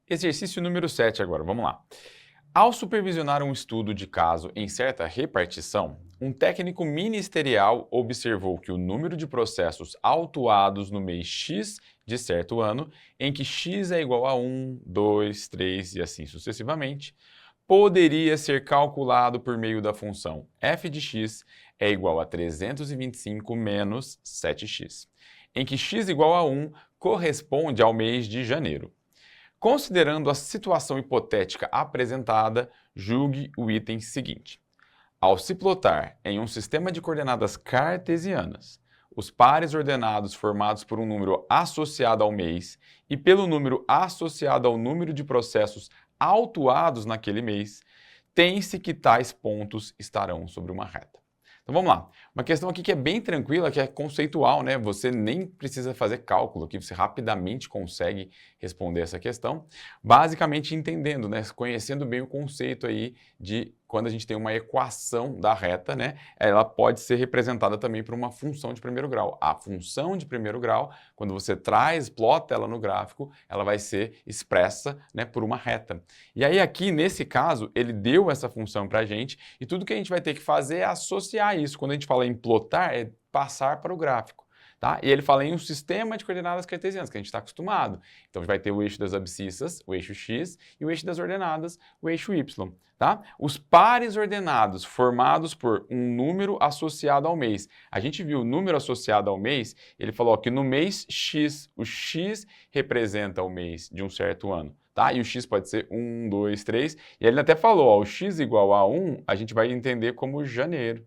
Exercício número 7 agora, vamos lá. Ao supervisionar um estudo de caso em certa repartição, um técnico ministerial observou que o número de processos autuados no mês X de certo ano, em que X é igual a 1, 2, 3 e assim sucessivamente, poderia ser calculado por meio da função f de x é igual a 325 menos 7x, em que x igual a 1 corresponde ao mês de janeiro. Considerando a situação hipotética apresentada, julgue o item seguinte. Ao se plotar em um sistema de coordenadas cartesianas, os pares ordenados formados por um número associado ao mês e pelo número associado ao número de processos autuados naquele mês, tem-se que tais pontos estarão sobre uma reta. Então vamos lá. Uma questão aqui que é bem tranquila, que é conceitual, né? Você nem precisa fazer cálculo aqui, você rapidamente consegue responder essa questão, basicamente entendendo, né? Conhecendo bem o conceito aí de quando a gente tem uma equação da reta, né? Ela pode ser representada também por uma função de primeiro grau. A função de primeiro grau, quando você plota ela no gráfico, ela vai ser expressa, né, por uma reta. E aí aqui, nesse caso, ele deu essa função para a gente e tudo que a gente vai ter que fazer é associar isso. Quando a gente fala em plotar, é passar para o gráfico. Tá? E ele fala em um sistema de coordenadas cartesianas, que a gente está acostumado. Então, vai ter o eixo das abscissas, o eixo x, e o eixo das ordenadas, o eixo y. Tá? Os pares ordenados formados por um número associado ao mês. A gente viu o número associado ao mês, ele falou que no mês x, o x representa o mês de um certo ano. Tá? E o x pode ser 1, 2, 3. E ele até falou, ó, o x igual a 1, a gente vai entender como janeiro.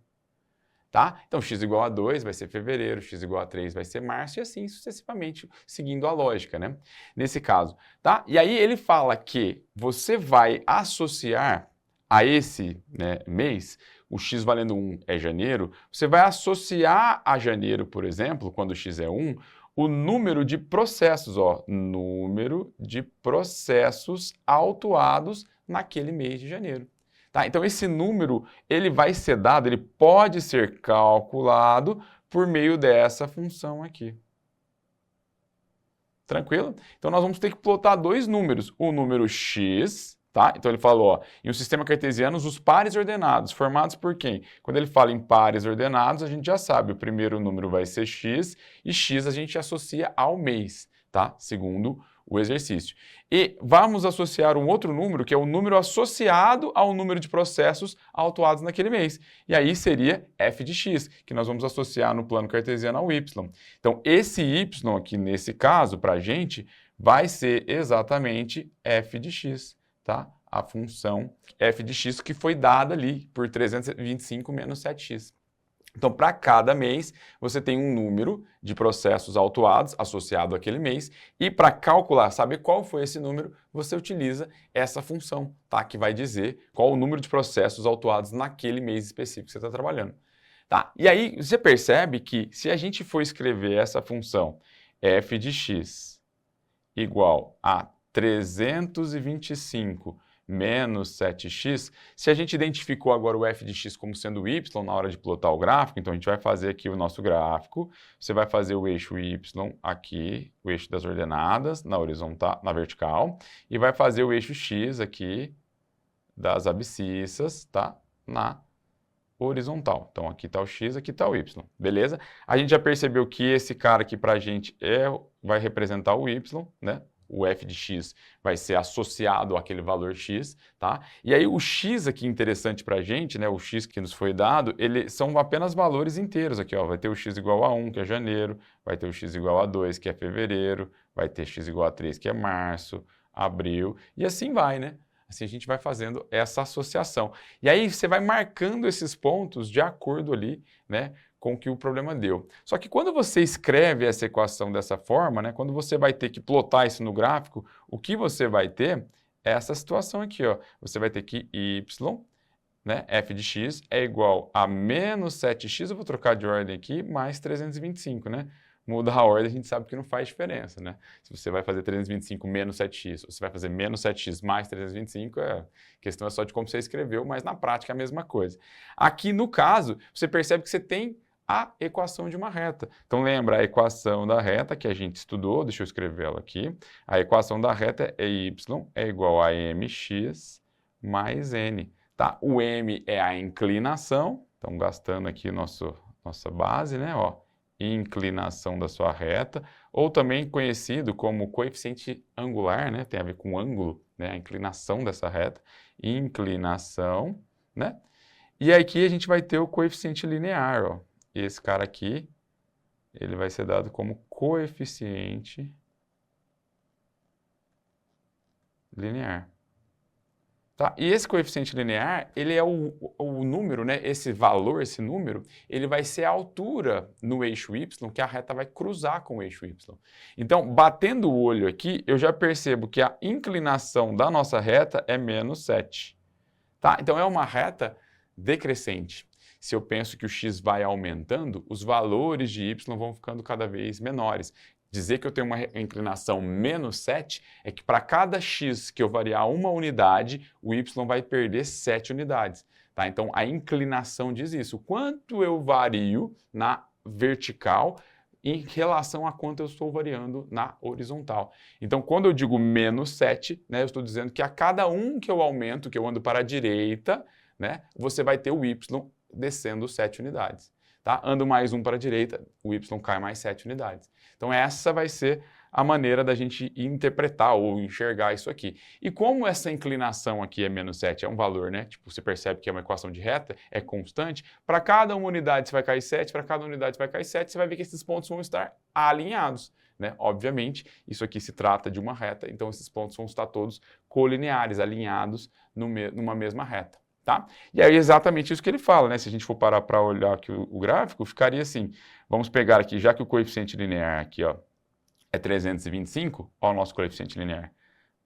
Tá? Então, x igual a 2 vai ser fevereiro, x igual a 3 vai ser março e assim sucessivamente, seguindo a lógica, né? Nesse caso, tá? E aí ele fala que você vai associar a esse, né, mês, o x valendo 1 é janeiro, você vai associar a janeiro, por exemplo, quando o x é 1, o número de processos, ó, número de processos autuados naquele mês de janeiro. Tá? Então, esse número ele vai ser dado, ele pode ser calculado por meio dessa função aqui. Tranquilo? Então, nós vamos ter que plotar dois números. O número x, tá? Então, ele falou, ó, em um sistema cartesiano, os pares ordenados, formados por quem? Quando ele fala em pares ordenados, a gente já sabe, o primeiro número vai ser x, e x a gente associa ao mês, tá? Segundo o exercício. E vamos associar um outro número, que é o número associado ao número de processos autuados naquele mês. E aí seria f de x, que nós vamos associar no plano cartesiano ao y. Então, esse y aqui, nesse caso, para a gente, vai ser exatamente f de x, tá? A função f de x que foi dada ali por 325 menos 7x. Então, para cada mês, você tem um número de processos autuados associado àquele mês e para calcular, saber qual foi esse número, você utiliza essa função, tá? Que vai dizer qual o número de processos autuados naquele mês específico que você está trabalhando. Tá? E aí, você percebe que se a gente for escrever essa função f de x igual a 325 menos 7x, se a gente identificou agora o f de x como sendo y na hora de plotar o gráfico, então a gente vai fazer aqui o nosso gráfico, você vai fazer o eixo y aqui, o eixo das ordenadas na horizontal, na vertical, e vai fazer o eixo x aqui das abscissas, tá? Na horizontal. Então aqui está o x, aqui está o y, beleza? A gente já percebeu que esse cara aqui para a gente vai representar o y, né? O f de x vai ser associado àquele valor x, tá? E aí o x aqui interessante para a gente, né? O x que nos foi dado, são apenas valores inteiros aqui, ó. Vai ter o x igual a 1, que é janeiro, vai ter o x igual a 2, que é fevereiro, vai ter x igual a 3, que é março, abril, e assim vai, né? Assim a gente vai fazendo essa associação. E aí você vai marcando esses pontos de acordo ali, né, com o que o problema deu. Só que quando você escreve essa equação dessa forma, né, quando você vai ter que plotar isso no gráfico, o que você vai ter é essa situação aqui, ó. Você vai ter que y, né, f de x é igual a menos 7x, eu vou trocar de ordem aqui, mais 325, né? Muda a ordem, a gente sabe que não faz diferença, né? Se você vai fazer 325 menos 7x, ou você vai fazer menos 7x mais 325, a questão é só de como você escreveu, mas na prática é a mesma coisa. Aqui, no caso, você percebe que você tem a equação de uma reta. Então lembra a equação da reta que a gente estudou, deixa eu escrever ela aqui. A equação da reta é y é igual a mx mais n. Tá? O m é a inclinação, então gastando aqui nossa base, né? Ó, inclinação da sua reta, ou também conhecido como coeficiente angular, né? Tem a ver com ângulo, né? A inclinação dessa reta. Inclinação, né? E aqui a gente vai ter o coeficiente linear, ó. E esse cara aqui, ele vai ser dado como coeficiente linear. Tá? E esse coeficiente linear, ele é o número, né? Esse valor, esse número, ele vai ser a altura no eixo y que a reta vai cruzar com o eixo y. Então, batendo o olho aqui, eu já percebo que a inclinação da nossa reta é menos 7. Tá? Então, é uma reta decrescente. Se eu penso que o x vai aumentando, os valores de y vão ficando cada vez menores. Dizer que eu tenho uma inclinação menos 7 é que para cada x que eu variar uma unidade, o y vai perder 7 unidades. Tá? Então, a inclinação diz isso. Quanto eu vario na vertical em relação a quanto eu estou variando na horizontal. Então, quando eu digo menos 7, né, eu estou dizendo que a cada um que eu aumento, que eu ando para a direita, né, você vai ter o y descendo 7 unidades. Tá? Ando mais um para a direita, o y cai mais 7 unidades. Então essa vai ser a maneira da gente interpretar ou enxergar isso aqui. E como essa inclinação aqui é menos 7, é um valor, né? Tipo, você percebe que é uma equação de reta, é constante, para cada uma unidade você vai cair 7, para cada unidade você vai cair 7, você vai ver que esses pontos vão estar alinhados. Né? Obviamente, isso aqui se trata de uma reta, então esses pontos vão estar todos colineares, alinhados numa mesma reta. Tá? E aí é exatamente isso que ele fala, né? Se a gente for parar para olhar aqui o gráfico, ficaria assim, vamos pegar aqui, já que o coeficiente linear aqui, ó, é 325, ó o nosso coeficiente linear,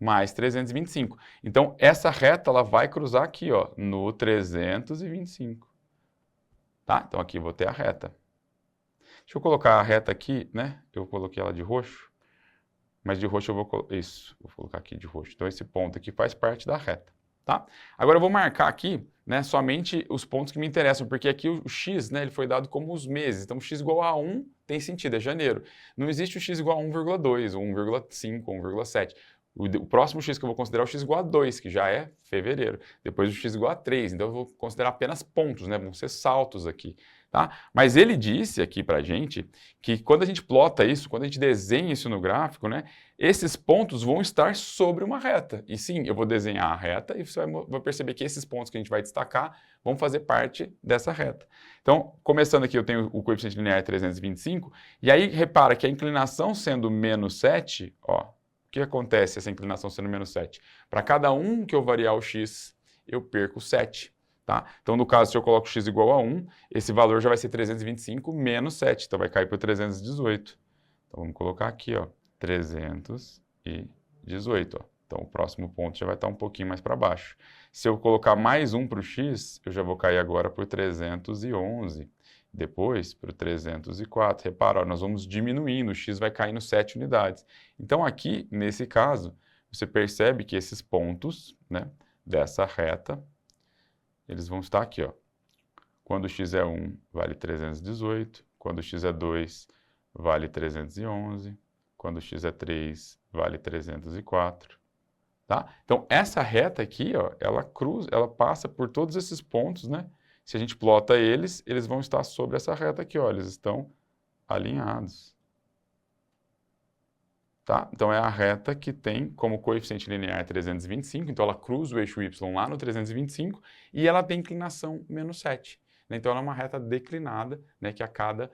mais 325. Então, essa reta, ela vai cruzar aqui, ó, no 325. Tá? Então, aqui eu vou ter a reta. Deixa eu colocar a reta aqui, né? Eu coloquei ela de roxo, mas de roxo eu vou colocar, isso, vou colocar aqui de roxo. Então, esse ponto aqui faz parte da reta. Tá? Agora eu vou marcar aqui, né, somente os pontos que me interessam, porque aqui o x, né, ele foi dado como os meses. Então, x igual a 1 tem sentido, é janeiro. Não existe o x igual a 1,2, ou 1,5, ou 1,7. O próximo x que eu vou considerar é o x igual a 2, que já é fevereiro. Depois o x igual a 3, então eu vou considerar apenas pontos, né, vão ser saltos aqui. Tá? Mas ele disse aqui pra gente que quando a gente plota isso, quando a gente desenha isso no gráfico, né, esses pontos vão estar sobre uma reta. E sim, eu vou desenhar a reta e você vai perceber que esses pontos que a gente vai destacar vão fazer parte dessa reta. Então, começando aqui, eu tenho o coeficiente linear 325, e aí repara que a inclinação sendo menos 7, ó, o que acontece essa inclinação sendo menos 7? Para cada um que eu variar o x, eu perco 7. Tá? Então, no caso, se eu coloco x igual a 1, esse valor já vai ser 325 menos 7, então vai cair para 318. Então, vamos colocar aqui, ó, 318. Ó. Então, o próximo ponto já vai estar um pouquinho mais para baixo. Se eu colocar mais um para o x, eu já vou cair agora por 311, depois para o 304. Repara, ó, nós vamos diminuindo, o x vai caindo 7 unidades. Então, aqui, nesse caso, você percebe que esses pontos, né, dessa reta, eles vão estar aqui, ó. Quando x é 1, vale 318. Quando x é 2, vale 311. Quando x é 3, vale 304. Tá? Então, essa reta aqui, ó, ela passa por todos esses pontos, né? Se a gente plota eles, eles vão estar sobre essa reta aqui, ó. Eles estão alinhados. Tá? Então, é a reta que tem como coeficiente linear 325, então ela cruza o eixo y lá no 325 e ela tem inclinação menos 7. Né? Então, ela é uma reta declinada, né, que a cada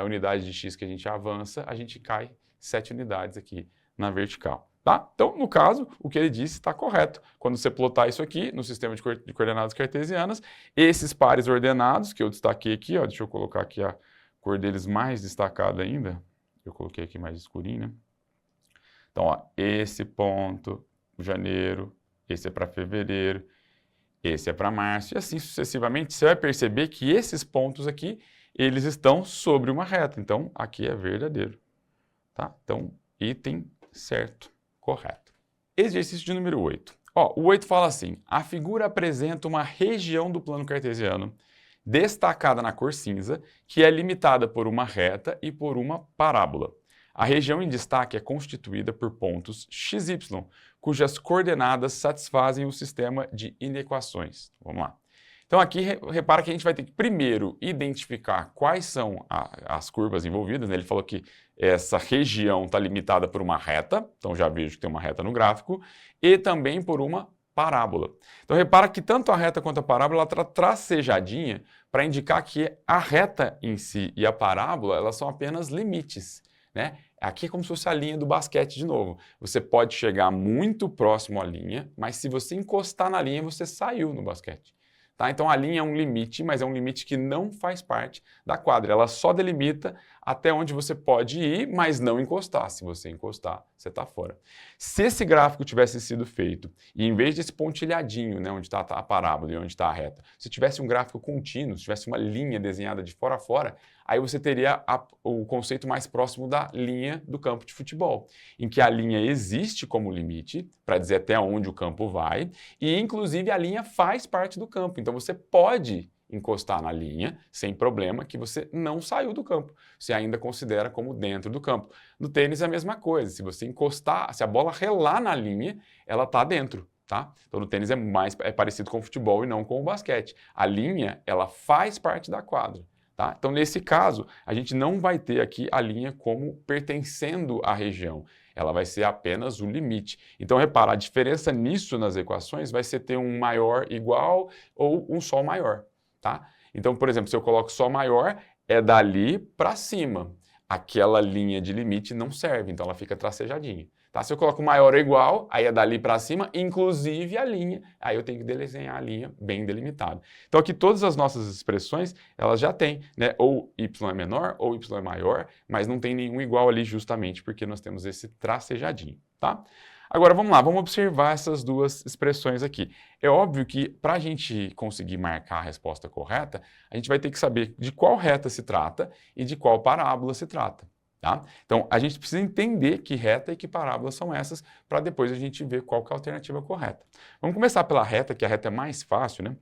unidade de x que a gente avança, a gente cai 7 unidades aqui na vertical. Tá? Então, no caso, o que ele disse está correto. Quando você plotar isso aqui no sistema de coordenadas cartesianas, esses pares ordenados, que eu destaquei aqui, ó, deixa eu colocar aqui a cor deles mais destacada ainda, eu coloquei aqui mais escurinho, né? Então, ó, esse ponto, janeiro, esse é para fevereiro, esse é para março, e assim sucessivamente. Você vai perceber que esses pontos aqui, eles estão sobre uma reta. Então, aqui é verdadeiro. Tá? Então, item certo, correto. Exercício de número 8. Ó, o 8 fala assim, a figura apresenta uma região do plano cartesiano destacada na cor cinza, que é limitada por uma reta e por uma parábola. A região em destaque é constituída por pontos XY, cujas coordenadas satisfazem o sistema de inequações. Vamos lá. Então aqui, repara que a gente vai ter que primeiro identificar quais são as curvas envolvidas, né? Ele falou que essa região está limitada por uma reta, então já vejo que tem uma reta no gráfico, e também por uma parábola. Então repara que tanto a reta quanto a parábola ela está tracejadinha para indicar que a reta em si e a parábola elas são apenas limites, né? Aqui é como se fosse a linha do basquete de novo. Você pode chegar muito próximo à linha, mas se você encostar na linha, você saiu no basquete. Tá? Então a linha é um limite, mas é um limite que não faz parte da quadra. Ela só delimita até onde você pode ir, mas não encostar. Se você encostar, você está fora. Se esse gráfico tivesse sido feito, e em vez desse pontilhadinho, né, onde está a parábola e onde está a reta, se tivesse um gráfico contínuo, se tivesse uma linha desenhada de fora a fora, aí você teria o conceito mais próximo da linha do campo de futebol, em que a linha existe como limite, para dizer até onde o campo vai, e inclusive a linha faz parte do campo. Então você pode encostar na linha sem problema, que você não saiu do campo. Você ainda considera como dentro do campo. No tênis é a mesma coisa. Se você encostar, se a bola relar na linha, ela está dentro. Tá? Então no tênis é parecido com o futebol e não com o basquete. A linha, ela faz parte da quadra. Tá? Então, nesse caso, a gente não vai ter aqui a linha como pertencendo à região. Ela vai ser apenas o limite. Então, repara, a diferença nisso nas equações vai ser ter um maior igual ou um só maior. Tá? Então, por exemplo, se eu coloco só maior, é dali para cima. Aquela linha de limite não serve, então ela fica tracejadinha. Tá? Se eu coloco maior ou igual, aí é dali para cima, inclusive a linha. Aí eu tenho que desenhar a linha bem delimitada. Então aqui todas as nossas expressões, elas já têm, né? Ou y é menor ou y é maior, mas não tem nenhum igual ali justamente porque nós temos esse tracejadinho, tá? Agora vamos lá, vamos observar essas duas expressões aqui. É óbvio que para a gente conseguir marcar a resposta correta, a gente vai ter que saber de qual reta se trata e de qual parábola se trata. Tá? Então, a gente precisa entender que reta e que parábola são essas, para depois a gente ver qual que é a alternativa correta. Vamos começar pela reta, que a reta é mais fácil, né?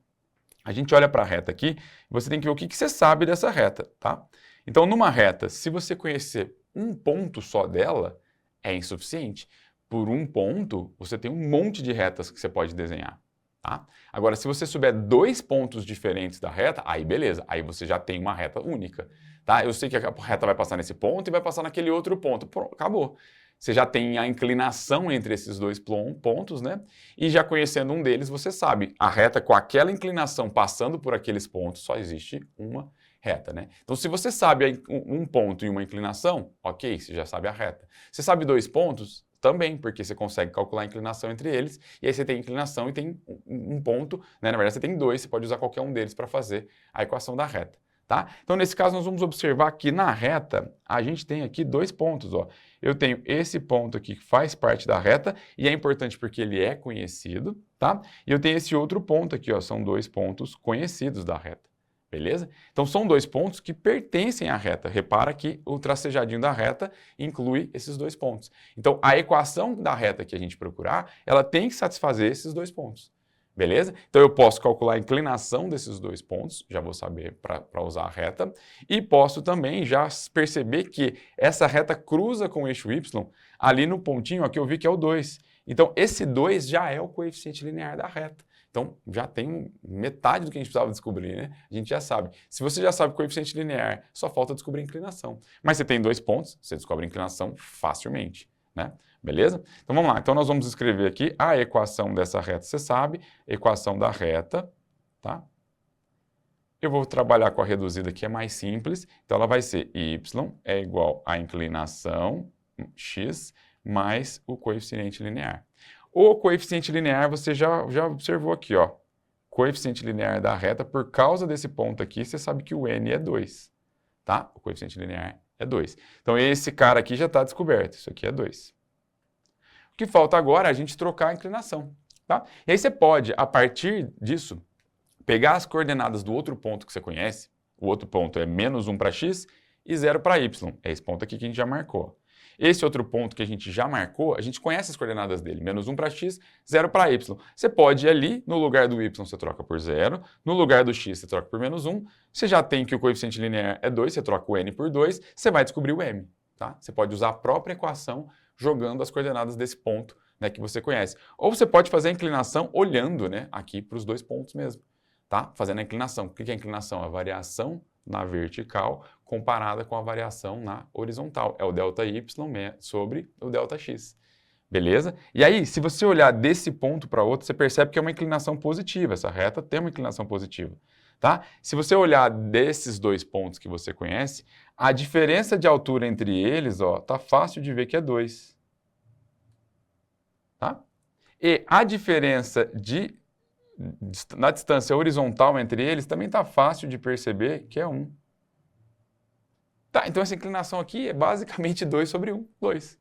A gente olha para a reta aqui, você tem que ver o que você sabe dessa reta, tá? Então, numa reta, se você conhecer um ponto só dela, é insuficiente. Por um ponto, você tem um monte de retas que você pode desenhar. Tá? Agora, se você souber dois pontos diferentes da reta, aí beleza, aí você já tem uma reta única. Tá? Eu sei que a reta vai passar nesse ponto e vai passar naquele outro ponto. Pronto, acabou. Você já tem a inclinação entre esses dois pontos, né? E já conhecendo um deles, você sabe, a reta com aquela inclinação passando por aqueles pontos, só existe uma reta, né? Então, se você sabe um ponto e uma inclinação, ok, você já sabe a reta. Você sabe dois pontos? Também, porque você consegue calcular a inclinação entre eles, e aí você tem inclinação e tem um ponto, né? Na verdade, você tem dois, você pode usar qualquer um deles para fazer a equação da reta. Tá? Então, nesse caso, nós vamos observar que na reta, a gente tem aqui dois pontos. Ó. Eu tenho esse ponto aqui que faz parte da reta, e é importante porque ele é conhecido, tá? E eu tenho esse outro ponto aqui, ó, são dois pontos conhecidos da reta, beleza? Então, são dois pontos que pertencem à reta. Repara que o tracejadinho da reta inclui esses dois pontos. Então, a equação da reta que a gente procurar, ela tem que satisfazer esses dois pontos. Beleza? Então eu posso calcular a inclinação desses dois pontos, já vou saber para usar a reta, e posso também já perceber que essa reta cruza com o eixo y ali no pontinho aqui eu vi que é o 2. Então esse 2 já é o coeficiente linear da reta. Então já tem metade do que a gente precisava descobrir, né? A gente já sabe. Se você já sabe o coeficiente linear, só falta descobrir a inclinação. Mas você tem dois pontos, você descobre a inclinação facilmente, né? Beleza? Então vamos lá. Então nós vamos escrever aqui a equação dessa reta, você sabe, equação da reta, tá? Eu vou trabalhar com a reduzida que é mais simples. Então ela vai ser y é igual à inclinação x mais o coeficiente linear. O coeficiente linear você já observou aqui, ó. Coeficiente linear da reta, por causa desse ponto aqui, você sabe que o n é 2, tá? O coeficiente linear é 2. Então esse cara aqui já está descoberto, isso aqui é 2. O que falta agora é a gente trocar a inclinação, tá? E aí você pode, a partir disso, pegar as coordenadas do outro ponto que você conhece, o outro ponto é menos 1 para x e 0 para y, é esse ponto aqui que a gente já marcou. Esse outro ponto que a gente já marcou, a gente conhece as coordenadas dele. Menos 1 para x, 0 para y. Você pode ir ali, no lugar do y você troca por 0, no lugar do x você troca por menos 1. Você já tem que o coeficiente linear é 2, você troca o n por 2, você vai descobrir o m. Tá? Você pode usar a própria equação jogando as coordenadas desse ponto, né, que você conhece. Ou você pode fazer a inclinação olhando, né, aqui para os dois pontos mesmo. Tá? Fazendo a inclinação. O que é a inclinação? A variação na vertical comparada com a variação na horizontal. É o ΔY sobre o ΔX. Beleza? E aí, se você olhar desse ponto para outro, você percebe que é uma inclinação positiva. Essa reta tem uma inclinação positiva. Tá? Se você olhar desses dois pontos que você conhece, a diferença de altura entre eles, ó, tá fácil de ver que é 2. Tá? E a diferença na distância horizontal entre eles também está fácil de perceber que é 1. Tá, então essa inclinação aqui é basicamente 2 sobre 1, 2.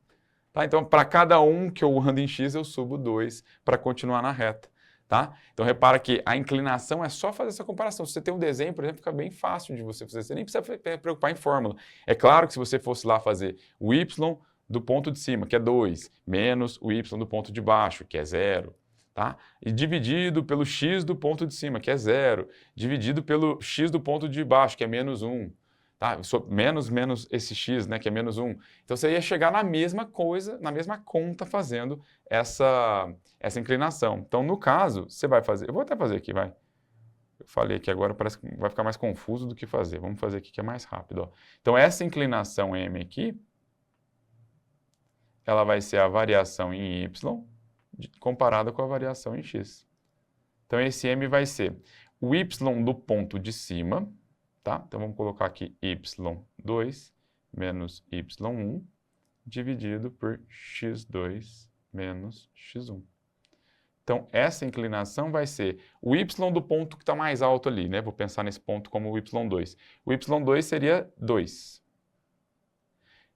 Tá, então para cada um que eu ando em x eu subo 2 para continuar na reta. Tá? Então repara que a inclinação é só fazer essa comparação. Se você tem um desenho, por exemplo, fica bem fácil de você fazer. Você nem precisa preocupar em fórmula. É claro que se você fosse lá fazer o y do ponto de cima, que é 2, menos o y do ponto de baixo, que é 0, tá? E dividido pelo x do ponto de cima, que é 0, dividido pelo x do ponto de baixo, que é menos 1, tá? Menos esse x, né, que é menos 1. Então você ia chegar na mesma coisa, na mesma conta fazendo essa inclinação. Então, no caso, você vai fazer... Eu vou até fazer aqui, vai. Eu falei aqui agora, parece que vai ficar mais confuso do que fazer. Vamos fazer aqui que é mais rápido, ó. Então, essa inclinação m aqui, ela vai ser a variação em y comparada com a variação em x. Então, esse m vai ser o y do ponto de cima, tá? Então, vamos colocar aqui y2 menos y1 dividido por x2 menos x1. Então, essa inclinação vai ser o y do ponto que está mais alto ali, né? Vou pensar nesse ponto como o y2. O y2 seria 2.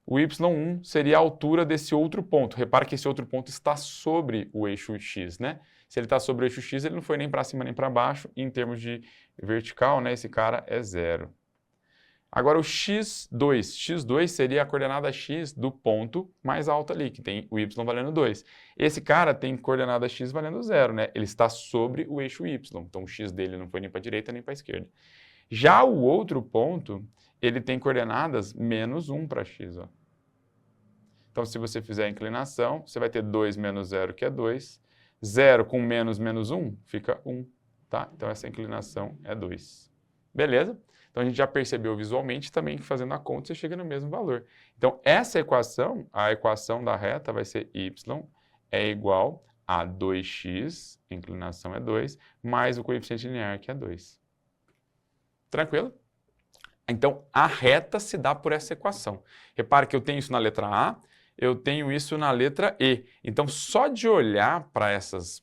O y1 seria a altura desse outro ponto. Repara que esse outro ponto está sobre o eixo x, né? Se ele está sobre o eixo x, ele não foi nem para cima nem para baixo. Em termos de vertical, né, esse cara é 0. Agora o x2 seria a coordenada x do ponto mais alto ali, que tem o y valendo 2. Esse cara tem coordenada x valendo 0, né? Ele está sobre o eixo y, então o x dele não foi nem para a direita nem para a esquerda. Já o outro ponto, ele tem coordenadas menos 1 para x, ó. Então, se você fizer a inclinação, você vai ter 2 menos 0, que é 2. 0 com menos 1 fica 1, tá? Então, essa inclinação é 2. Beleza? Então, a gente já percebeu visualmente também que fazendo a conta você chega no mesmo valor. Então, essa equação, a equação da reta vai ser y é igual a 2x, a inclinação é 2, mais o coeficiente linear, que é 2. Tranquilo? Então, a reta se dá por essa equação. Repara que eu tenho isso na letra A, eu tenho isso na letra E. Então, só de olhar para essas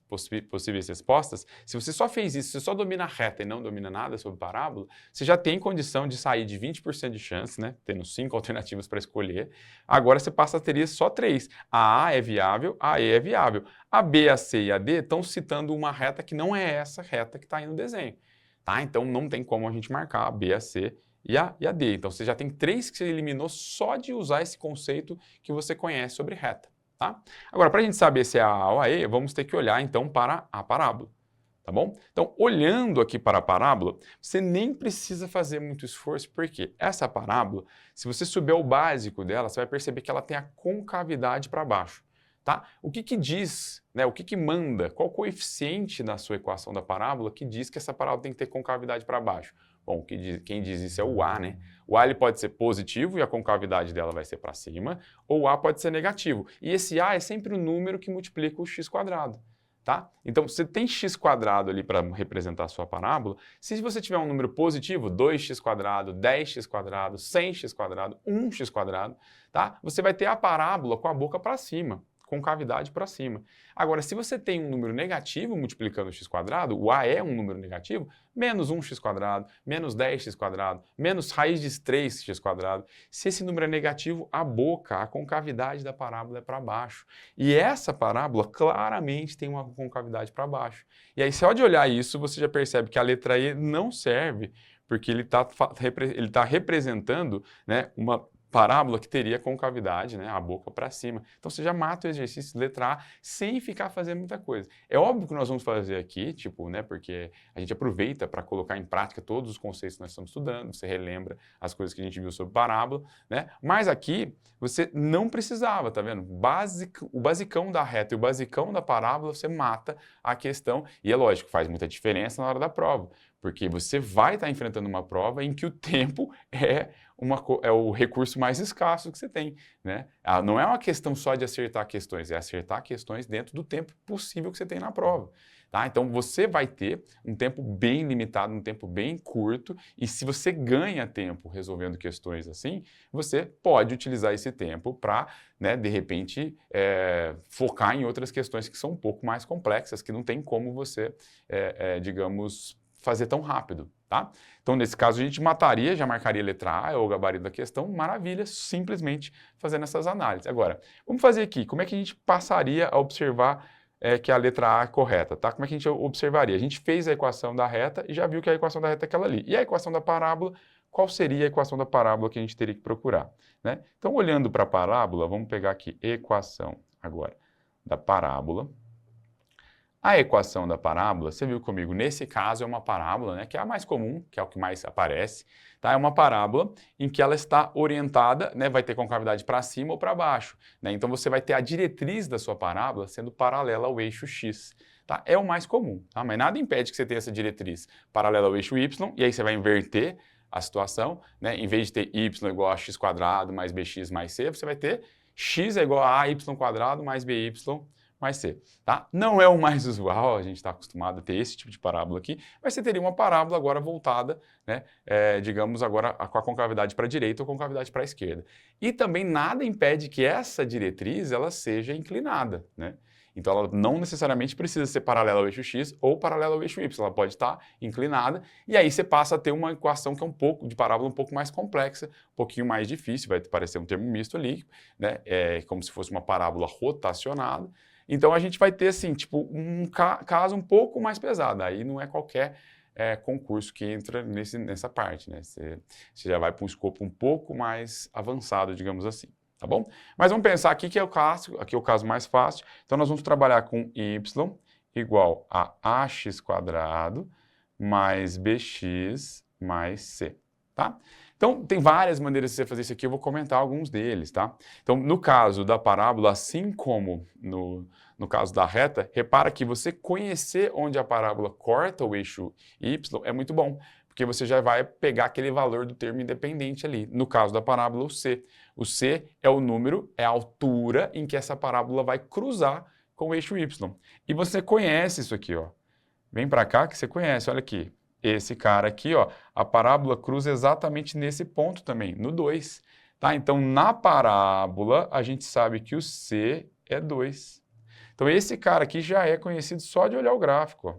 possíveis respostas, se você só fez isso, você só domina a reta e não domina nada sobre parábola, você já tem condição de sair de 20% de chance, né? Tendo 5 alternativas para escolher. Agora você passa a ter só 3. A A é viável, a E é viável. A B, a C e a D estão citando uma reta que não é essa reta que está aí no desenho. Tá? Então, não tem como a gente marcar a B, a C e a D. Então, você já tem 3 que você eliminou só de usar esse conceito que você conhece sobre reta. Tá? Agora, para a gente saber se é a A ou a E, vamos ter que olhar, então, para a parábola. Tá bom? Então, olhando aqui para a parábola, você nem precisa fazer muito esforço, porque essa parábola, se você souber o básico dela, você vai perceber que ela tem a concavidade para baixo. Tá? O que diz, né, o que manda, qual o coeficiente da sua equação da parábola que diz que essa parábola tem que ter concavidade para baixo? Bom, quem diz isso é o A, né? O A ele pode ser positivo e a concavidade dela vai ser para cima, ou o A pode ser negativo. E esse A é sempre o número que multiplica o x². Tá? Então, você tem x² ali para representar a sua parábola. Se você tiver um número positivo, 2x², 10x², 100x², 1x², tá? Você vai ter a parábola com a boca para cima, concavidade para cima. Agora, se você tem um número negativo multiplicando o x², o A é um número negativo, menos 1x², menos 10x², menos raiz de 3x². Se esse número é negativo, a boca, a concavidade da parábola é para baixo. E essa parábola claramente tem uma concavidade para baixo. E aí, só de olhar isso, você já percebe que a letra E não serve, porque ele está representando, né, uma parábola que teria concavidade, né, a boca para cima. Então você já mata o exercício letra A sem ficar fazendo muita coisa. É óbvio que nós vamos fazer aqui, tipo, né, porque a gente aproveita para colocar em prática todos os conceitos que nós estamos estudando, você relembra as coisas que a gente viu sobre parábola, né? Mas aqui você não precisava, tá vendo? O basicão da reta e o basicão da parábola, você mata a questão. E é lógico, faz muita diferença na hora da prova, porque você vai estar enfrentando uma prova em que o tempo é o recurso mais escasso que você tem, né? Não é uma questão só de acertar questões, é acertar questões dentro do tempo possível que você tem na prova. Tá? Então você vai ter um tempo bem limitado, um tempo bem curto, e se você ganha tempo resolvendo questões assim, você pode utilizar esse tempo para, né, de repente, focar em outras questões que são um pouco mais complexas, que não tem como você, digamos, fazer tão rápido. Tá? Então, nesse caso, a gente mataria, já marcaria a letra A, é o gabarito da questão, maravilha, simplesmente fazendo essas análises. Agora, vamos fazer aqui, como é que a gente passaria a observar que a letra A é correta, tá? Como é que a gente observaria? A gente fez a equação da reta e já viu que a equação da reta é aquela ali. E a equação da parábola, qual seria a equação da parábola que a gente teria que procurar, né? Então, olhando para a parábola, vamos pegar aqui equação agora da parábola. A equação da parábola, você viu comigo, nesse caso é uma parábola, né, que é a mais comum, que é o que mais aparece, tá? É uma parábola em que ela está orientada, né, vai ter concavidade para cima ou para baixo, né? Então você vai ter a diretriz da sua parábola sendo paralela ao eixo x, tá? É o mais comum, tá? Mas nada impede que você tenha essa diretriz paralela ao eixo y, e aí você vai inverter a situação, né? Em vez de ter y igual a x² mais bx mais c, você vai ter x é igual a ay² mais by mais c, tá? Não é o mais usual, a gente está acostumado a ter esse tipo de parábola aqui, mas você teria uma parábola agora voltada, né, digamos agora com a concavidade para a direita ou concavidade para a esquerda. E também nada impede que essa diretriz ela seja inclinada, né? Então ela não necessariamente precisa ser paralela ao eixo x ou paralela ao eixo y, ela pode estar inclinada, e aí você passa a ter uma equação que é um pouco de parábola um pouco mais complexa, um pouquinho mais difícil, vai parecer um termo misto ali, né? Como se fosse uma parábola rotacionada. Então a gente vai ter assim, tipo, um caso um pouco mais pesado, aí não é qualquer concurso que entra nessa parte, né? Você já vai para um escopo um pouco mais avançado, digamos assim, tá bom? Mas vamos pensar aqui que é o caso, aqui é o caso mais fácil, então nós vamos trabalhar com y igual a ax² mais bx mais c, tá? Então, tem várias maneiras de você fazer isso aqui, eu vou comentar alguns deles, tá? Então, no caso da parábola, assim como no caso da reta, repara que você conhecer onde a parábola corta o eixo y é muito bom, porque você já vai pegar aquele valor do termo independente ali. No caso da parábola, o c. O c é o número, é a altura em que essa parábola vai cruzar com o eixo y. E você conhece isso aqui, ó. Vem para cá que você conhece, olha aqui. Esse cara aqui, ó, a parábola cruza exatamente nesse ponto também, no 2. Tá? Então, na parábola, a gente sabe que o C é 2. Então, esse cara aqui já é conhecido só de olhar o gráfico. Ó.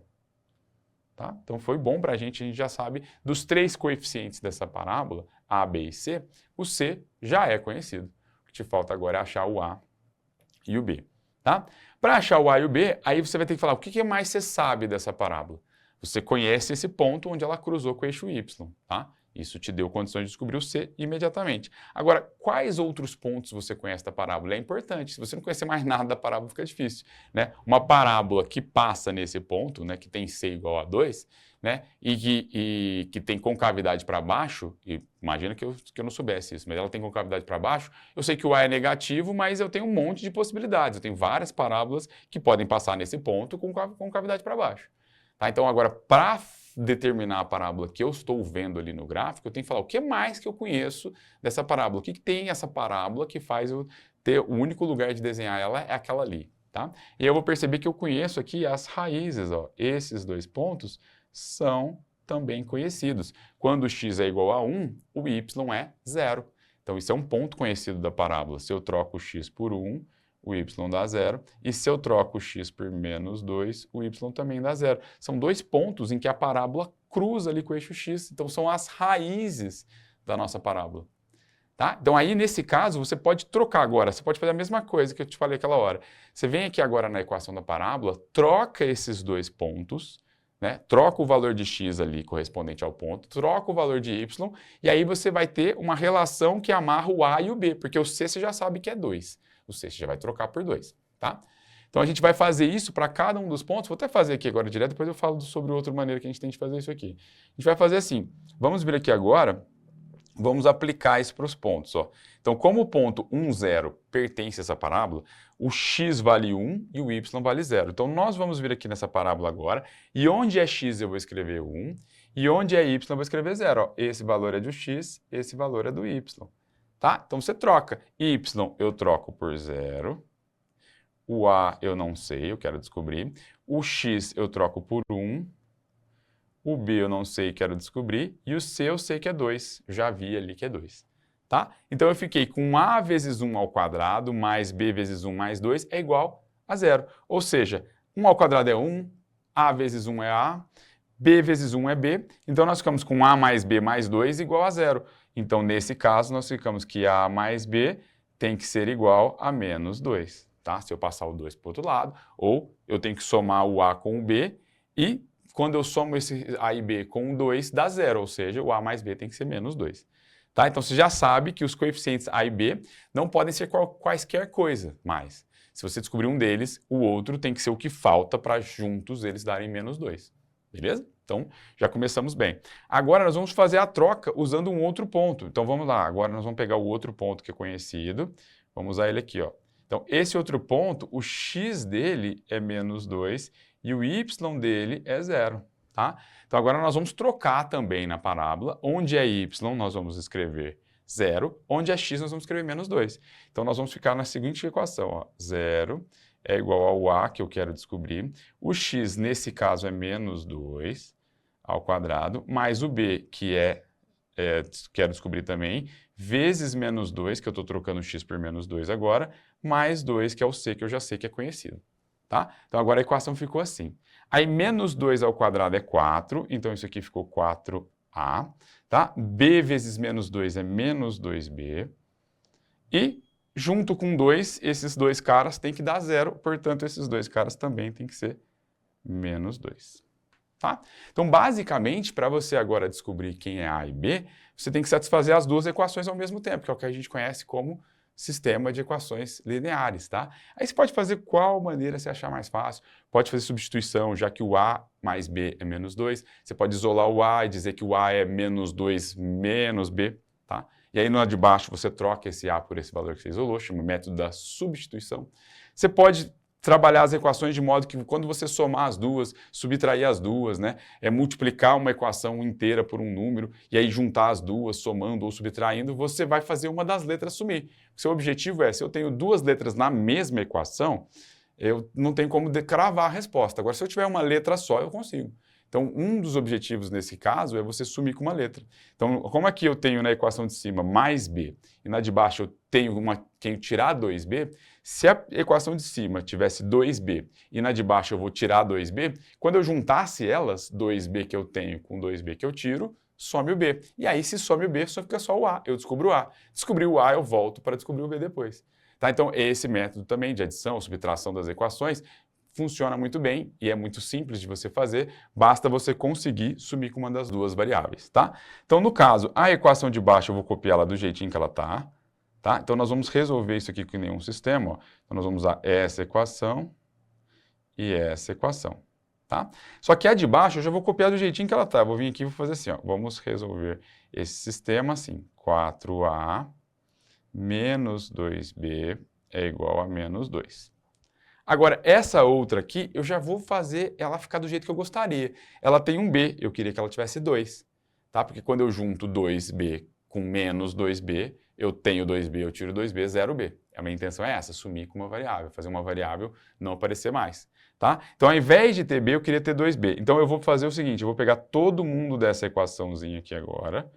Tá? Então, foi bom para a gente já sabe dos 3 coeficientes dessa parábola, A, B e C, o C já é conhecido. O que te falta agora é achar o A e o B. Tá? Para achar o A e o B, aí você vai ter que falar o que mais você sabe dessa parábola. Você conhece esse ponto onde ela cruzou com o eixo y, tá? Isso te deu condições de descobrir o C imediatamente. Agora, quais outros pontos você conhece da parábola? É importante. Se você não conhecer mais nada da parábola, fica difícil, né? Uma parábola que passa nesse ponto, né, que tem C igual a 2, né, e que tem concavidade para baixo, e imagina que eu não soubesse isso, mas ela tem concavidade para baixo, eu sei que o A é negativo, mas eu tenho um monte de possibilidades. Eu tenho várias parábolas que podem passar nesse ponto com concavidade para baixo. Tá? Então, agora, para determinar a parábola que eu estou vendo ali no gráfico, eu tenho que falar o que mais que eu conheço dessa parábola. O que tem essa parábola que faz eu ter o único lugar de desenhar ela é aquela ali. Tá? E eu vou perceber que eu conheço aqui as raízes. Ó. Esses 2 pontos são também conhecidos. Quando o x é igual a 1, o y é 0. Então, isso é um ponto conhecido da parábola. Se eu troco o x por 1, o y dá 0, e se eu troco o x por menos 2, o y também dá 0. São 2 pontos em que a parábola cruza ali com o eixo x, então são as raízes da nossa parábola. Tá? Então aí, nesse caso, você pode trocar agora, você pode fazer a mesma coisa que eu te falei aquela hora. Você vem aqui agora na equação da parábola, troca esses 2 pontos, né? Troca o valor de x ali correspondente ao ponto, troca o valor de y, e aí você vai ter uma relação que amarra o a e o b, porque o c você já sabe que é 2. O c você já vai trocar por 2, tá? Então a gente vai fazer isso para cada um dos pontos. Vou até fazer aqui agora direto, depois eu falo sobre outra maneira que a gente tem de fazer isso aqui. A gente vai fazer assim, vamos vir aqui agora, vamos aplicar isso para os pontos, ó. Então, como o ponto 1, 0 pertence a essa parábola, o x vale 1 e o y vale 0. Então, nós vamos vir aqui nessa parábola agora, e onde é x eu vou escrever 1, e onde é y eu vou escrever 0. Ó. Esse valor é do x, esse valor é do y. Tá? Então, você troca. Y eu troco por 0, o a eu não sei, eu quero descobrir. O x eu troco por 1, o b eu não sei, quero descobrir, e o c eu sei que é 2, já vi ali que é 2. Tá? Então eu fiquei com a vezes 1 ao quadrado mais b vezes 1 mais 2 é igual a 0. Ou seja, 1 ao quadrado é 1, a vezes 1 é a, b vezes 1 é b, então nós ficamos com a mais b mais 2 igual a 0. Então nesse caso nós ficamos que a mais b tem que ser igual a menos 2. Tá? Se eu passar o 2 para o outro lado, ou eu tenho que somar o a com o b, e quando eu somo esse a e b com o 2 dá 0, ou seja, o a mais b tem que ser menos 2. Tá? Então, você já sabe que os coeficientes a e b não podem ser quaisquer coisa mais. Se você descobrir um deles, o outro tem que ser o que falta para juntos eles darem menos 2. Beleza? Então, já começamos bem. Agora, nós vamos fazer a troca usando um outro ponto. Então, vamos lá. Agora, nós vamos pegar o outro ponto que é conhecido. Vamos usar ele aqui, ó. Então, esse outro ponto, o x dele é menos 2 e o y dele é 0. Tá? Então, agora nós vamos trocar também na parábola. Onde é y, nós vamos escrever 0. Onde é x, nós vamos escrever menos 2. Então, nós vamos ficar na seguinte equação. Ó. 0 é igual ao a, que eu quero descobrir. O x, nesse caso, é menos 2 ao quadrado, mais o b, que quero descobrir também, vezes menos 2, que eu estou trocando x por menos 2 agora, mais 2, que é o c, que eu já sei que é conhecido. Tá? Então, agora a equação ficou assim. Aí, menos 2 ao quadrado é 4, então isso aqui ficou 4a. Tá? B vezes menos 2 é menos 2b. E, junto com 2, esses dois caras têm que dar 0, portanto, esses dois caras também têm que ser menos 2. Tá? Então, basicamente, para você agora descobrir quem é A e B, você tem que satisfazer as duas equações ao mesmo tempo, que é o que a gente conhece como sistema de equações lineares, tá? Aí você pode fazer qual maneira você achar mais fácil. Pode fazer substituição, já que o A mais B é menos 2. Você pode isolar o A e dizer que o A é menos 2 menos B, tá? E aí no lado de baixo você troca esse A por esse valor que você isolou, chama o método da substituição. Você pode trabalhar as equações de modo que quando você somar as duas, subtrair as duas, né? É multiplicar uma equação inteira por um número e aí juntar as duas, somando ou subtraindo, você vai fazer uma das letras sumir. O seu objetivo é, se eu tenho duas letras na mesma equação, eu não tenho como cravar a resposta. Agora, se eu tiver uma letra só, eu consigo. Então, um dos objetivos nesse caso é você sumir com uma letra. Então, como aqui eu tenho na equação de cima mais b e na de baixo eu tenho tirar 2b, se a equação de cima tivesse 2b e na de baixo eu vou tirar 2b, quando eu juntasse elas, 2b que eu tenho com 2b que eu tiro, some o b. E aí, se some o b, só fica só o a. Eu descubro o a. Descobri o a, eu volto para descobrir o b depois. Tá? Então, esse método também de adição, subtração das equações, funciona muito bem e é muito simples de você fazer, basta você conseguir sumir com uma das duas variáveis, tá? Então, no caso, a equação de baixo eu vou copiar ela do jeitinho que ela tá? Então, nós vamos resolver isso aqui com nenhum sistema, ó. Então, nós vamos usar essa equação e essa equação, tá? Só que a de baixo eu já vou copiar do jeitinho que ela tá. Eu vou vir aqui e vou fazer assim, ó. Vamos resolver esse sistema assim, 4a menos 2b é igual a menos 2. Agora, essa outra aqui, eu já vou fazer ela ficar do jeito que eu gostaria. Ela tem um b, eu queria que ela tivesse 2, tá? Porque quando eu junto 2b com menos 2b, eu tenho 2b, eu tiro 2b, 0b. A minha intenção é essa, sumir com uma variável, fazer uma variável não aparecer mais, tá? Então, ao invés de ter b, eu queria ter 2b. Então, eu vou fazer o seguinte, eu vou pegar todo mundo dessa equaçãozinha aqui agora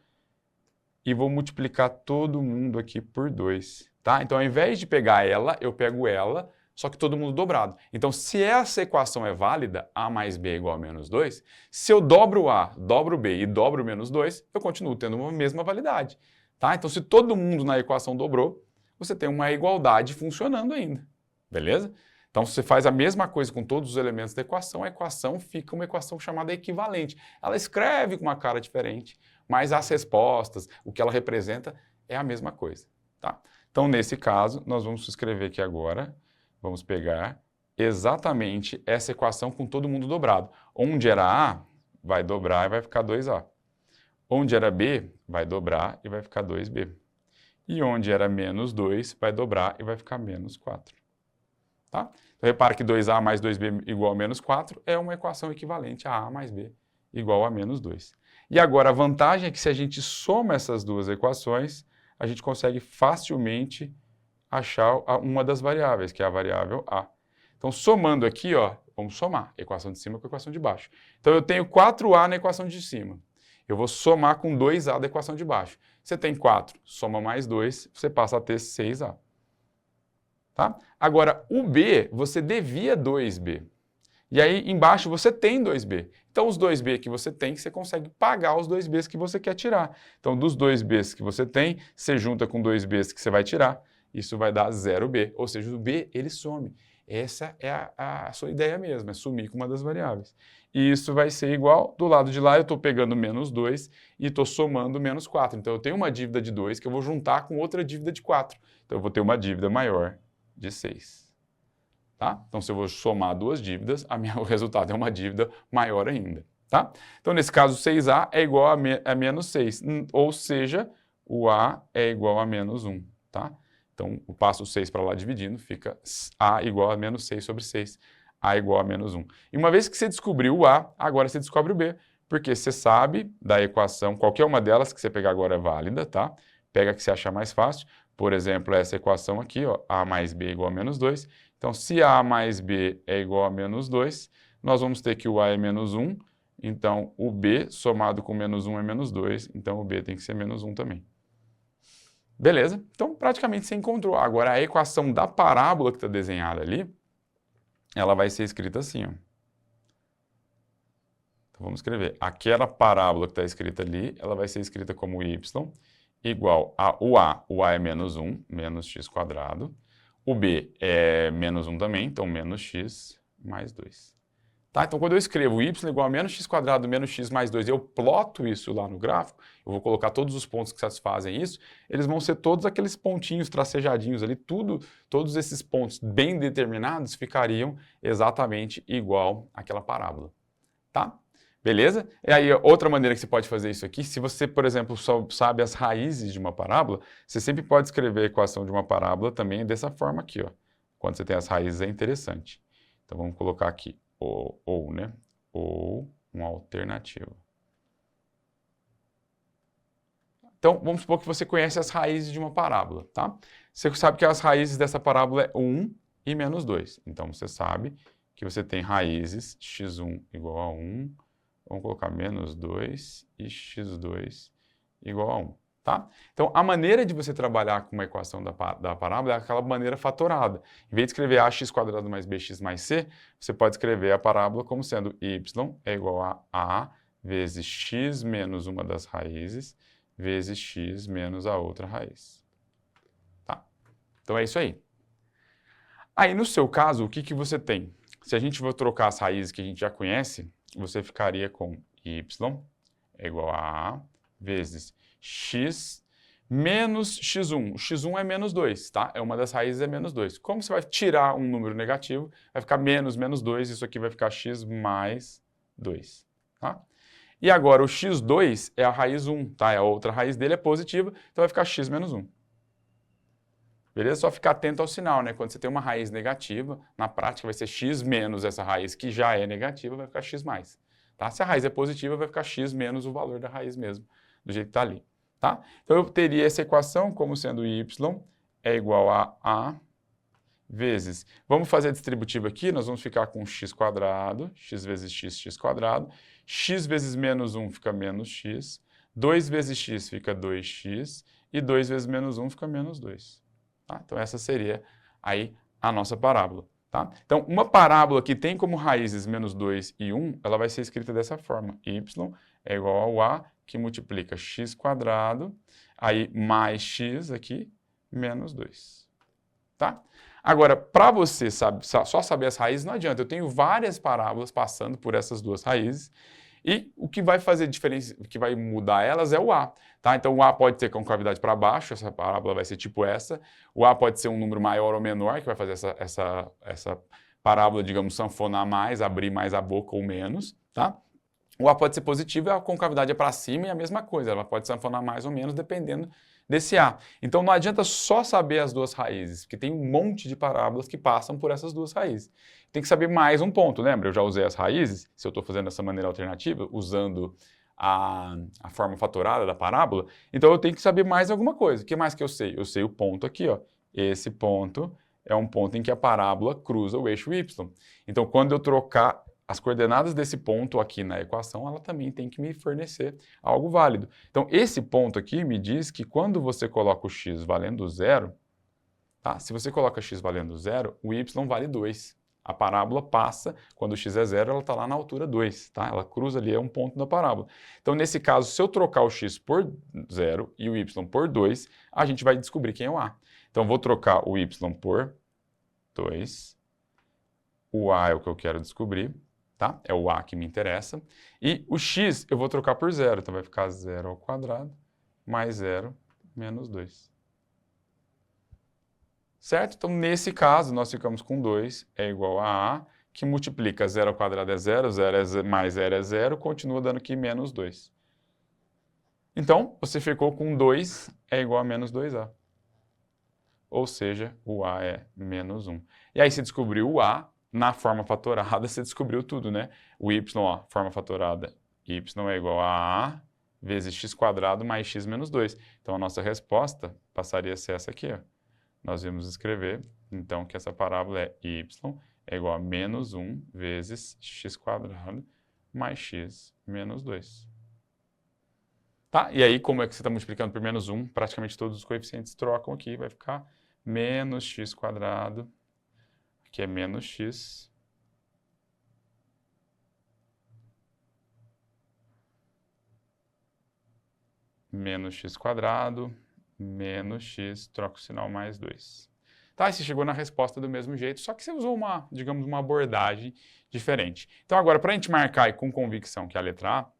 e vou multiplicar todo mundo aqui por 2, tá? Então, ao invés de pegar ela, eu pego ela, só que todo mundo dobrado. Então, se essa equação é válida, a mais b é igual a menos 2, se eu dobro a, dobro b e dobro menos 2, eu continuo tendo uma mesma validade. Tá? Então, se todo mundo na equação dobrou, você tem uma igualdade funcionando ainda. Beleza? Então, se você faz a mesma coisa com todos os elementos da equação, a equação fica uma equação chamada equivalente. Ela escreve com uma cara diferente, mas as respostas, o que ela representa, é a mesma coisa. Tá? Então, nesse caso, nós vamos escrever aqui agora, vamos pegar exatamente essa equação com todo mundo dobrado. Onde era A, vai dobrar e vai ficar 2A. Onde era B, vai dobrar e vai ficar 2B. E onde era menos 2, vai dobrar e vai ficar menos 4. Tá? Então, repara que 2A mais 2B igual a menos 4 é uma equação equivalente a A mais B igual a menos 2. E agora, a vantagem é que se a gente soma essas duas equações, a gente consegue facilmente achar uma das variáveis, que é a variável A. Então, somando aqui, ó, vamos somar a equação de cima com a equação de baixo. Então, eu tenho 4A na equação de cima. Eu vou somar com 2A da equação de baixo. Você tem 4, soma mais 2, você passa a ter 6A. Tá? Agora, o B, você devia 2B. E aí, embaixo, você tem 2B. Então, os 2B que você tem, você consegue pagar os 2Bs que você quer tirar. Então, dos 2Bs que você tem, você junta com 2Bs que você vai tirar, isso vai dar 0B. Ou seja, o B, ele some. Essa é a sua ideia mesmo, é sumir com uma das variáveis. E isso vai ser igual, do lado de lá eu estou pegando menos 2 e estou somando menos 4. Então, eu tenho uma dívida de 2 que eu vou juntar com outra dívida de 4. Então, eu vou ter uma dívida maior de 6. Tá? Então, se eu vou somar duas dívidas, o resultado é uma dívida maior ainda. Tá? Então, nesse caso, 6A é igual a menos 6, ou seja, o A é igual a menos 1. Tá? Então, eu passo o 6 para lá dividindo, fica A igual a menos 6 sobre 6, A igual a menos 1. E uma vez que você descobriu o A, agora você descobre o B, porque você sabe da equação, qualquer uma delas que você pegar agora é válida, tá? Pega a que você achar mais fácil. Por exemplo, essa equação aqui, ó, A mais B é igual a menos 2. Então, se A mais B é igual a menos 2, nós vamos ter que o A é menos 1, então o B somado com menos 1 é menos 2, então o B tem que ser menos 1 também. Beleza? Então, praticamente você encontrou. Agora, a equação da parábola que está desenhada ali, ela vai ser escrita assim, ó. Então, vamos escrever. Aquela parábola que está escrita ali, ela vai ser escrita como y igual a o A é menos 1, menos x quadrado. O B é menos 1 também, então menos x mais 2. Tá? Então, quando eu escrevo y igual a menos x quadrado menos x mais 2, eu ploto isso lá no gráfico, eu vou colocar todos os pontos que satisfazem isso, eles vão ser todos aqueles pontinhos tracejadinhos ali, todos esses pontos bem determinados ficariam exatamente igual àquela parábola. Tá? Beleza? E aí, outra maneira que você pode fazer isso aqui, se você, por exemplo, só sabe as raízes de uma parábola, você sempre pode escrever a equação de uma parábola também dessa forma aqui, ó. Quando você tem as raízes é interessante. Então, vamos colocar aqui, ou, né? Ou uma alternativa. Então, vamos supor que você conhece as raízes de uma parábola, tá? Você sabe que as raízes dessa parábola é 1 e menos 2. Então, você sabe que você tem raízes x1 igual a 1, vamos colocar menos 2 e x2 igual a 1, tá? Então, a maneira de você trabalhar com uma equação da parábola é aquela maneira fatorada. Em vez de escrever ax quadrado mais bx mais c, você pode escrever a parábola como sendo y é igual a vezes x menos uma das raízes vezes x menos a outra raiz. Tá? Então, é isso aí. Aí, no seu caso, o que você tem? Se a gente for trocar as raízes que a gente já conhece, você ficaria com y é igual a A vezes x menos x1. x1 é menos 2, tá? É uma das raízes é menos 2. Como você vai tirar um número negativo, vai ficar menos 2, isso aqui vai ficar x mais 2, tá? E agora o x2 é a raiz 1, tá? A outra raiz dele é positiva, então vai ficar x menos 1. Beleza? Só ficar atento ao sinal, né? Quando você tem uma raiz negativa, na prática vai ser x menos essa raiz que já é negativa, vai ficar x mais. Tá? Se a raiz é positiva, vai ficar x menos o valor da raiz mesmo, do jeito que está ali. Tá? Então, eu teria essa equação como sendo y é igual a A vezes... Vamos fazer a distributiva aqui, nós vamos ficar com x quadrado, x vezes x quadrado, x vezes menos 1 fica menos x, 2 vezes x fica 2x, e 2 vezes menos 1 fica menos 2. Tá? Então, essa seria aí a nossa parábola. Tá? Então, uma parábola que tem como raízes menos 2 e 1, ela vai ser escrita dessa forma. Y é igual ao A, que multiplica x quadrado, aí mais x aqui, menos 2. tá? Agora, para você só saber as raízes, não adianta. Eu tenho várias parábolas passando por essas duas raízes e o que vai fazer diferença, o que vai mudar elas é o A, tá? Então, o A pode ter concavidade para baixo, essa parábola vai ser tipo essa. O A pode ser um número maior ou menor, que vai fazer essa parábola, digamos, sanfonar mais, abrir mais a boca ou menos, tá? O A pode ser positivo e a concavidade é para cima e a mesma coisa, ela pode sanfonar mais ou menos dependendo desse A. Então não adianta só saber as duas raízes, porque tem um monte de parábolas que passam por essas duas raízes. Tem que saber mais um ponto, lembra? Eu já usei as raízes, se eu estou fazendo dessa maneira alternativa, usando a forma fatorada da parábola, então eu tenho que saber mais alguma coisa. O que mais que eu sei? Eu sei o ponto aqui, ó. Esse ponto é um ponto em que a parábola cruza o eixo Y. Então quando eu trocar as coordenadas desse ponto aqui na equação, ela também tem que me fornecer algo válido. Então, esse ponto aqui me diz que quando você coloca o x valendo zero, tá? Se você coloca x valendo zero, o y vale 2. A parábola passa, quando o x é zero, ela está lá na altura 2, tá? Ela cruza ali, é um ponto da parábola. Então, nesse caso, se eu trocar o x por zero e o y por 2, a gente vai descobrir quem é o a. Então, vou trocar o y por 2. O a é o que eu quero descobrir. Tá? É o a que me interessa. E o x eu vou trocar por zero. Então vai ficar 0 ao quadrado mais 0 menos 2. Certo? Então nesse caso nós ficamos com 2 é igual a que multiplica 0 ao quadrado é 0, 0 é mais 0 é 0, continua dando aqui menos 2. Então você ficou com 2 é igual a menos 2a. Ou seja, o a é menos 1. E aí você descobriu o a. Na forma fatorada, você descobriu tudo, né? O y, ó, forma fatorada, y é igual a A vezes x quadrado mais x menos 2. Então, a nossa resposta passaria a ser essa aqui, ó. Nós vamos escrever, então, que essa parábola é y é igual a menos 1 vezes x quadrado mais x menos 2. Tá? E aí, como é que você está multiplicando por menos 1? Praticamente todos os coeficientes trocam aqui, vai ficar menos x quadrado, que é menos x, menos x quadrado, menos x, troca o sinal mais 2. Tá, e você chegou na resposta do mesmo jeito, só que você usou uma, digamos, uma abordagem diferente. Então agora, para a gente marcar aí com convicção que é a letra A,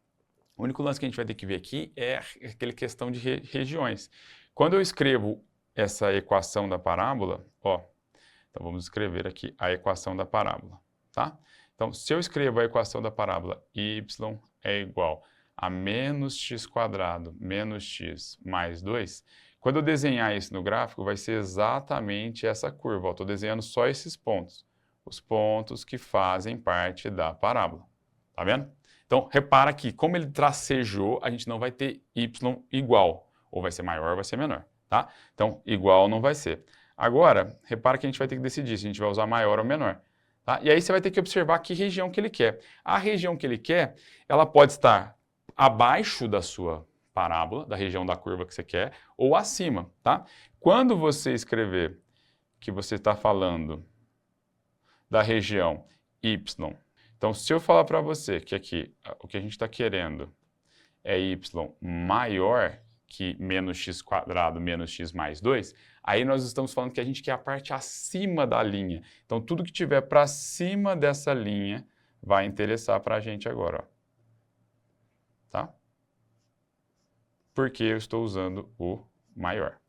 o único lance que a gente vai ter que ver aqui é aquela questão de regiões. Quando eu escrevo essa equação da parábola, ó, então, vamos escrever aqui a equação da parábola, tá? Então, se eu escrevo a equação da parábola y é igual a menos x quadrado menos x mais 2, quando eu desenhar isso no gráfico, vai ser exatamente essa curva. Estou desenhando só esses pontos, os pontos que fazem parte da parábola, tá vendo? Então, repara que, como ele tracejou, a gente não vai ter y igual, ou vai ser maior ou vai ser menor, tá? Então, igual não vai ser. Agora, repara que a gente vai ter que decidir se a gente vai usar maior ou menor. Tá? E aí você vai ter que observar que região que ele quer. A região que ele quer, ela pode estar abaixo da sua parábola, da região da curva que você quer, ou acima. Tá? Quando você escrever que você está falando da região y, então se eu falar para você que aqui o que a gente está querendo é y maior que menos x quadrado menos x mais 2, aí nós estamos falando que a gente quer a parte acima da linha. Então, tudo que tiver para cima dessa linha vai interessar para a gente agora. Ó. Tá? Porque eu estou usando o maior.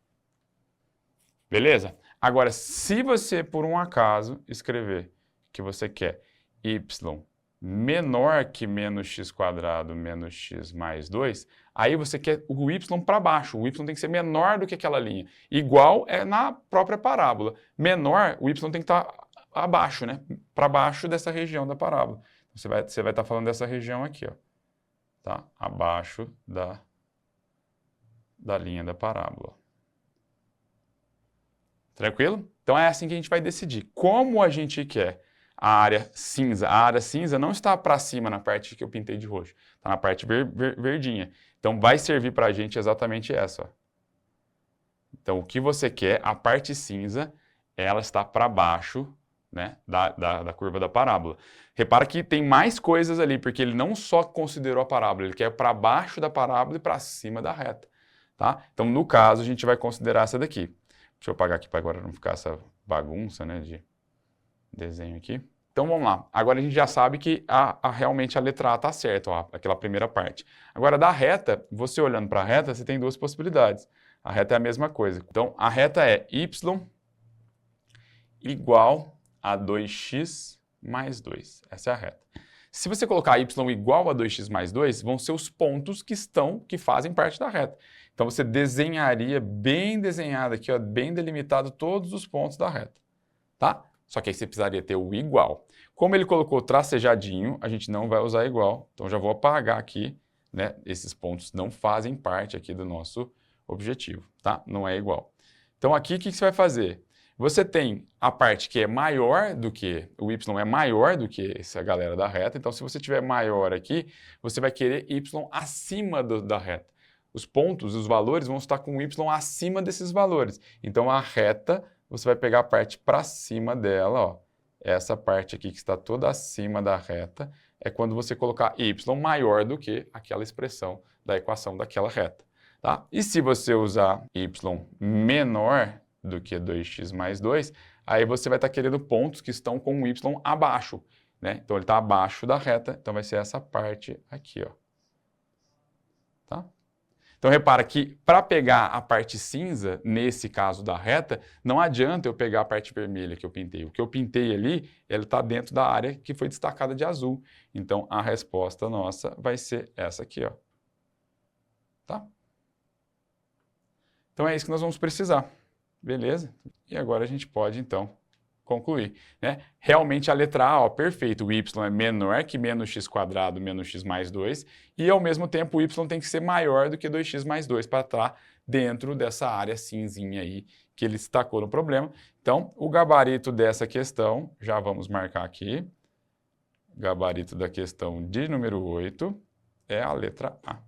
Beleza? Agora, se você, por um acaso, escrever que você quer y menor que menos x quadrado menos x mais 2, aí você quer o y para baixo, o y tem que ser menor do que aquela linha. Igual é na própria parábola. Menor, o y tem que estar abaixo, né? Para baixo dessa região da parábola. Você vai estar falando dessa região aqui, ó. Tá? Abaixo da linha da parábola. Tranquilo? Então é assim que a gente vai decidir. Como a gente quer a área cinza. A área cinza não está para cima na parte que eu pintei de roxo. Está na parte verdinha. Então, vai servir para a gente exatamente essa. Ó. Então, o que você quer, a parte cinza, ela está para baixo, né, da curva da parábola. Repara que tem mais coisas ali, porque ele não só considerou a parábola, ele quer para baixo da parábola e para cima da reta. Tá? Então, no caso, a gente vai considerar essa daqui. Deixa eu apagar aqui para agora não ficar essa bagunça, né, de desenho aqui. Então vamos lá. Agora a gente já sabe que realmente a letra A está certa, ó, aquela primeira parte. Agora da reta, você olhando para a reta, você tem duas possibilidades. A reta é a mesma coisa. Então a reta é y igual a 2x mais 2. Essa é a reta. Se você colocar y igual a 2x mais 2, vão ser os pontos que fazem parte da reta. Então você desenharia bem desenhado aqui, ó, bem delimitado todos os pontos da reta, tá? Só que aí você precisaria ter o igual. Como ele colocou tracejadinho, a gente não vai usar igual. Então já vou apagar aqui, né? Esses pontos não fazem parte aqui do nosso objetivo, tá? Não é igual. Então aqui o que você vai fazer? Você tem a parte que é maior do que, o y é maior do que essa galera da reta, então se você tiver maior aqui, você vai querer y acima da reta. Os pontos, os valores vão estar com y acima desses valores. Então a reta, você vai pegar a parte para cima dela, ó. Essa parte aqui que está toda acima da reta, é quando você colocar y maior do que aquela expressão da equação daquela reta, tá? E se você usar y menor do que 2x mais 2, aí você vai estar querendo pontos que estão com o y abaixo, né? Então ele está abaixo da reta, então vai ser essa parte aqui, ó. Tá? Então repara que para pegar a parte cinza, nesse caso da reta, não adianta eu pegar a parte vermelha que eu pintei. O que eu pintei ali, ele está dentro da área que foi destacada de azul. Então a resposta nossa vai ser essa aqui, ó. Tá? Então é isso que nós vamos precisar. Beleza? E agora a gente pode, então, concluir, né? Realmente a letra A, ó, perfeito, o y é menor que menos x quadrado menos x mais 2, e ao mesmo tempo o y tem que ser maior do que 2x mais 2 para estar dentro dessa área cinzinha aí que ele destacou no problema. Então, o gabarito dessa questão, já vamos marcar aqui, gabarito da questão de número 8 é a letra A.